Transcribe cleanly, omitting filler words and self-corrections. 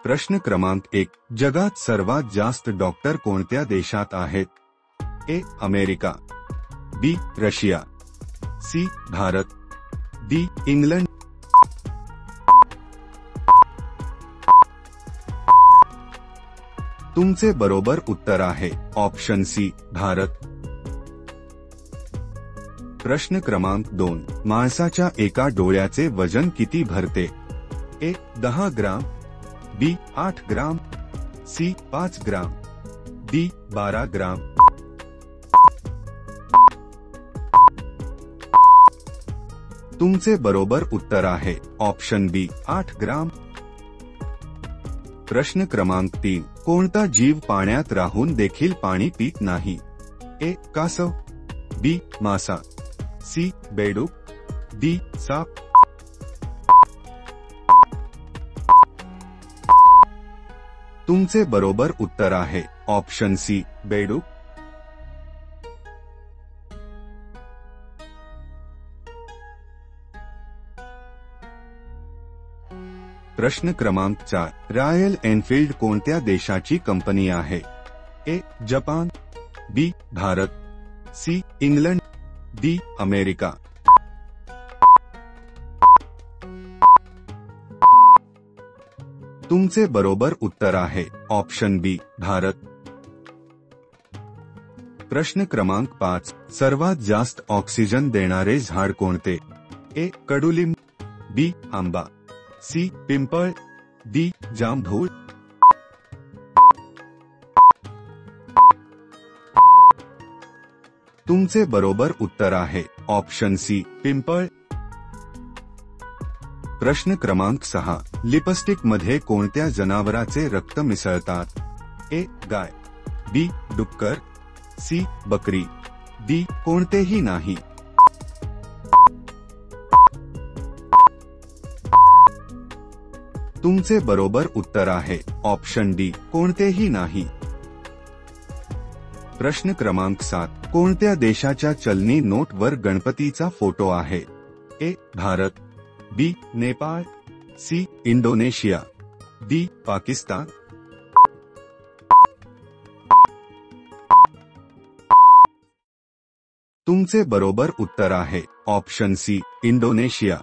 प्रश्न क्रमांक 1, जगात सर्वात जास्त डॉक्टर कोणत्या देशात आहेत? A. America, B. Russia, C. Bharat, D. England. तुमचे बरोबर उत्तर आहे ऑप्शन सी, भारत. प्रश्न क्रमांक 2, माणसाच्या एका डोळ्याचे वजन किती भरते? ए. 10 ग्राम, बी. 8 ग्राम, सी. 5 ग्राम, डी. 12 ग्राम. तुमचे बरोबर उत्तर आहे ऑप्शन बी, 8 ग्राम. प्रश्न क्रमांक 3, कोणता जीव पाण्यात राहून देखील पाणी पित नाही? ए. कासव, बी. मासा, सी. बेडूक, डी. साप. तुमचे बरोबर उत्तर आहे ऑप्शन सी, बेडूक. प्रश्न क्रमांक 4, रॉयल एनफील्ड कोणत्या देशाची कंपनी आहे? A. Japan, B. Bharat, C. England, D. America. तुमचे बरोबर उत्तर आहे ऑप्शन बी, भारत. प्रश्न क्रमांक 5, सर्वात जास्त ऑक्सिजन देणारे झाड कोणते? ए. कडुलिंब, बी. आंबा, सी. पिंपळ, डी. जांभूळ. तुमचे बरोबर उत्तर आहे ऑप्शन सी, पिंपळ. प्रश्न क्रमांक 6, लिपस्टिक मध्ये कोणत्या जनावराचे रक्त मिसळतात? ए. गाय, बी. डुक्कर, सी. बकरी, डी. कोणतेही नाही. तुमचे बरोबर उत्तर आहे ऑप्शन डी, कोणतेही नाही. प्रश्न क्रमांक 7, कोणत्या देशाच्या चलनी नोटवर गणपतीचा फोटो आहे? A. Bharat, B. Nepal, C. Indonesia, D. Pakistan. तुमचे बरोबर उत्तर आहे ऑप्शन सी, इंडोनेशिया.